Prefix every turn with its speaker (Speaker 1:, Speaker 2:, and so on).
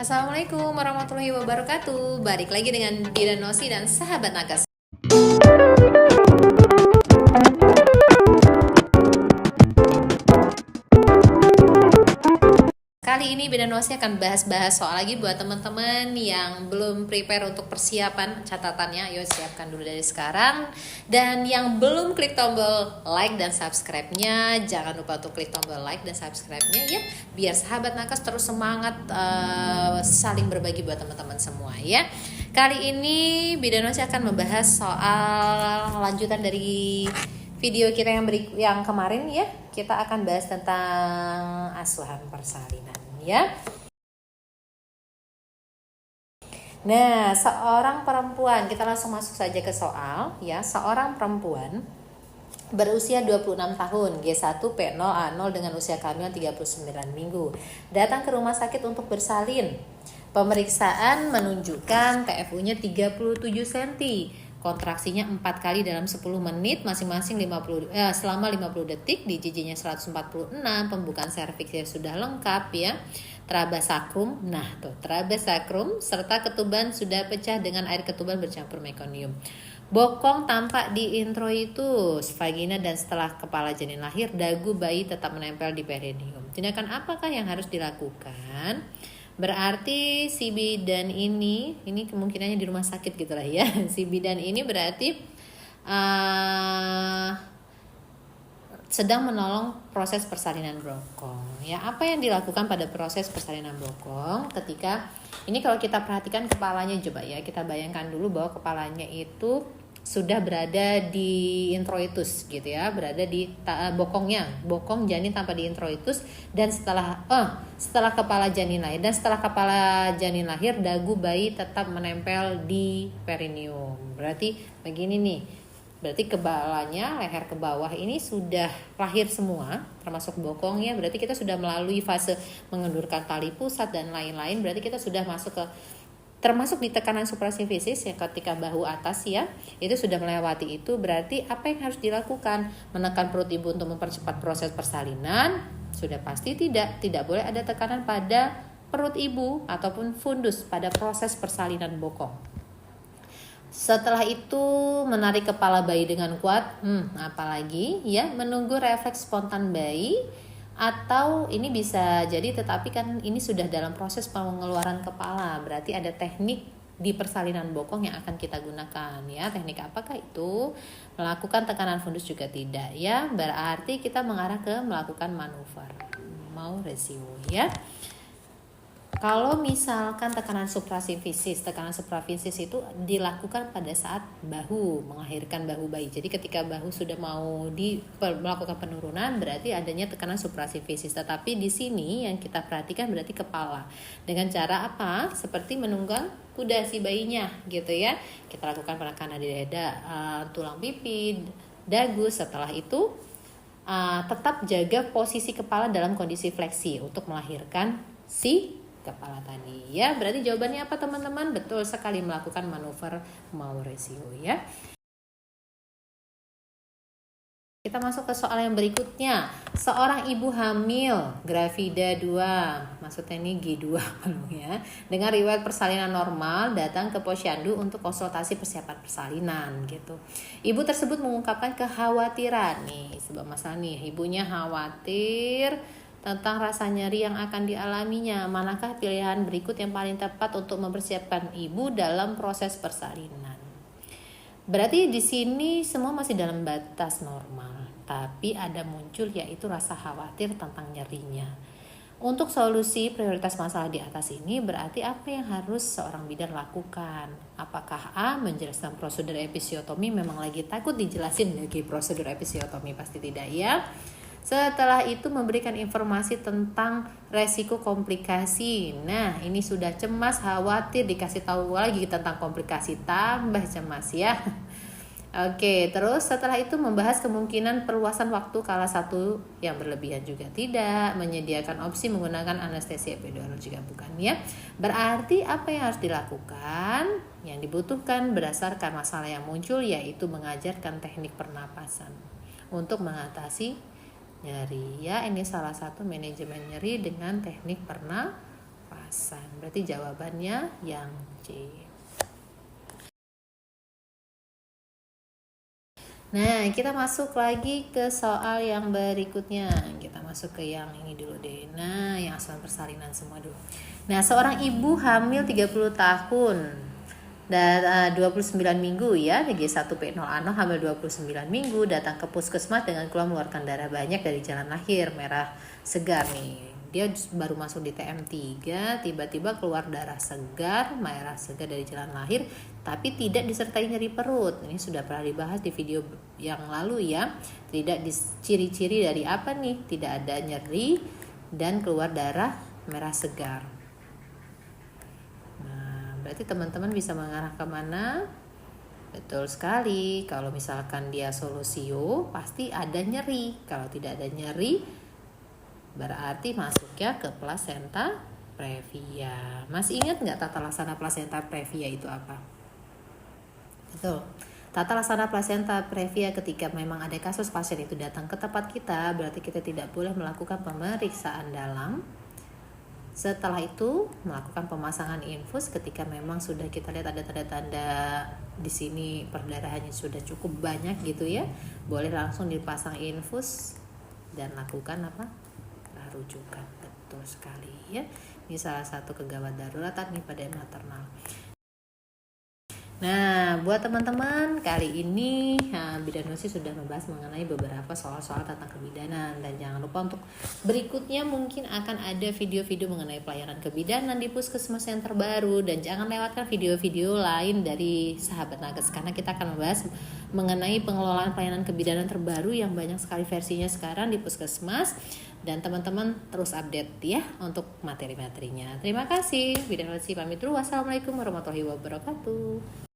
Speaker 1: Assalamualaikum warahmatullahi wabarakatuh. Balik lagi dengan Dira Nosi dan sahabat Nagas. Kali ini Bida Nosi akan bahas-bahas soal lagi buat teman-teman yang belum prepare untuk persiapan catatannya. Ayo siapkan dulu dari sekarang. Dan yang belum klik tombol like dan subscribe-nya, jangan lupa untuk klik tombol like dan subscribe-nya ya, biar sahabat Nakas terus semangat saling berbagi buat teman-teman semua ya. Kali ini Bida Nosi akan membahas soal lanjutan dari video kita yang kemarin ya. Kita akan bahas tentang asuhan persalinan ya. Nah, seorang perempuan, kita langsung masuk saja ke soal ya. Seorang perempuan berusia 26 tahun, G1 P0 A0 dengan usia kehamilan 39 minggu. Datang ke rumah sakit untuk bersalin. Pemeriksaan menunjukkan TFU-nya 37 cm. Kontraksinya 4 kali dalam 10 menit, masing-masing selama 50 detik, di jijinya 146, pembukaan serviksnya sudah lengkap ya. Trabasakrum, trabasakrum serta ketuban sudah pecah dengan air ketuban bercampur mekonium. Bokong tampak di introitus, vagina dan setelah kepala janin lahir, dagu bayi tetap menempel di perineum. Tindakan apakah yang harus dilakukan? Berarti si bidan ini kemungkinannya di rumah sakit gitu lah ya. Si bidan ini berarti sedang menolong proses persalinan bokong. Ya, apa yang dilakukan pada proses persalinan bokong ketika ini, kalau kita perhatikan kepalanya, coba ya kita bayangkan dulu bahwa kepalanya itu sudah berada di introitus gitu ya, berada di bokong janin tanpa di introitus, dan setelah kepala janin lahir dagu bayi tetap menempel di perineum. Berarti begini nih, berarti kepalanya, leher ke bawah ini sudah lahir semua, termasuk bokongnya. Berarti kita sudah melalui fase mengendurkan tali pusat dan lain-lain. Berarti kita sudah masuk ke, termasuk di tekanan suprasimfisis ya, ketika bahu atas ya, itu sudah melewati itu. Berarti apa yang harus dilakukan? Menekan perut ibu untuk mempercepat proses persalinan? Sudah pasti tidak boleh ada tekanan pada perut ibu ataupun fundus pada proses persalinan bokong. Setelah itu menarik kepala bayi dengan kuat, apalagi ya, menunggu refleks spontan bayi. Atau ini bisa jadi, tetapi kan ini sudah dalam proses pengeluaran kepala, berarti ada teknik di persalinan bokong yang akan kita gunakan ya. Teknik apakah itu? Melakukan tekanan fundus juga tidak ya, berarti kita mengarah ke melakukan manuver Mauresio ya. Kalau misalkan tekanan suprasimfisis itu dilakukan pada saat bahu melahirkan bahu bayi. Jadi ketika bahu sudah mau melakukan penurunan, berarti adanya tekanan suprasimfisis. Tetapi di sini yang kita perhatikan berarti kepala. Dengan cara apa? Seperti menunggang kuda si bayinya gitu ya. Kita lakukan penekanan di dada, tulang pipi, dagu. Setelah itu tetap jaga posisi kepala dalam kondisi fleksi untuk melahirkan si kepala tadi ya. Berarti jawabannya apa teman-teman? Betul sekali, melakukan manuver Mauresio ya. Kita masuk ke soal yang berikutnya. Seorang ibu hamil, gravida 2, maksudnya ini G2 ya, dengan riwayat persalinan normal datang ke posyandu untuk konsultasi persiapan persalinan gitu. Ibu tersebut mengungkapkan kekhawatiran nih, sebab masalah nih, ibunya khawatir tentang rasa nyeri yang akan dialaminya. Manakah pilihan berikut yang paling tepat untuk mempersiapkan ibu dalam proses persalinan? Berarti di sini semua masih dalam batas normal, tapi ada muncul yaitu rasa khawatir tentang nyerinya. Untuk solusi prioritas masalah di atas ini, berarti apa yang harus seorang bidan lakukan? Apakah A, menjelaskan prosedur episiotomi? Memang lagi takut dijelasin lagi prosedur episiotomi? Pasti tidak ya. Setelah itu memberikan informasi tentang resiko komplikasi. Nah, ini sudah cemas, khawatir, dikasih tahu lagi tentang komplikasi, tambah cemas ya. Oke, terus setelah itu membahas kemungkinan perluasan waktu kala satu yang berlebihan juga tidak, menyediakan opsi menggunakan anestesi epidural juga bukan ya. Berarti apa yang harus dilakukan? Yang dibutuhkan berdasarkan masalah yang muncul yaitu mengajarkan teknik pernapasan untuk mengatasi nyeri ya. Ini salah satu manajemen nyeri dengan teknik pernapasan. kekerasan. Berarti jawabannya yang C. Nah, kita masuk lagi ke soal yang berikutnya. Kita masuk ke yang ini dulu deh. Nah, yang asuhan persalinan semua dulu. Nah, seorang ibu hamil 30 tahun dan 29 minggu ya, G1P0 hamil 29 minggu, datang ke puskesmas dengan keluar mengeluarkan darah banyak dari jalan lahir, merah segar nih. Dia baru masuk di TM3, tiba-tiba keluar darah segar, merah segar dari jalan lahir, tapi tidak disertai nyeri perut. Ini sudah pernah dibahas di video yang lalu ya. Tidak ciri-ciri dari apa nih? Tidak ada nyeri dan keluar darah merah segar. Nah, berarti teman-teman bisa mengarah kemana? Betul sekali. Kalau misalkan dia solusio, pasti ada nyeri. Kalau tidak ada nyeri, berarti masuknya ke plasenta previa. Masih ingat nggak tata laksana plasenta previa itu apa? Betul. Tata laksana plasenta previa ketika memang ada kasus pasien itu datang ke tempat kita, berarti kita tidak boleh melakukan pemeriksaan dalam. Setelah itu melakukan pemasangan infus ketika memang sudah kita lihat ada tanda-tanda di sini perdarahannya sudah cukup banyak gitu ya. Boleh langsung dipasang infus dan lakukan apa? Rujukan. Betul sekali ya. Ini salah satu kegawat daruratan nih pada maternal. Nah, buat teman-teman, kali ini Bidanosi sudah membahas mengenai beberapa soal-soal tentang kebidanan. Dan jangan lupa untuk berikutnya mungkin akan ada video-video mengenai pelayanan kebidanan di puskesmas yang terbaru. Dan jangan lewatkan video-video lain dari Sahabat Nakes, karena kita akan membahas mengenai pengelolaan pelayanan kebidanan terbaru yang banyak sekali versinya sekarang di puskesmas. Dan teman-teman terus update ya untuk materi-materinya. Terima kasih. Bidanosi pamit dulu. Wassalamualaikum warahmatullahi wabarakatuh.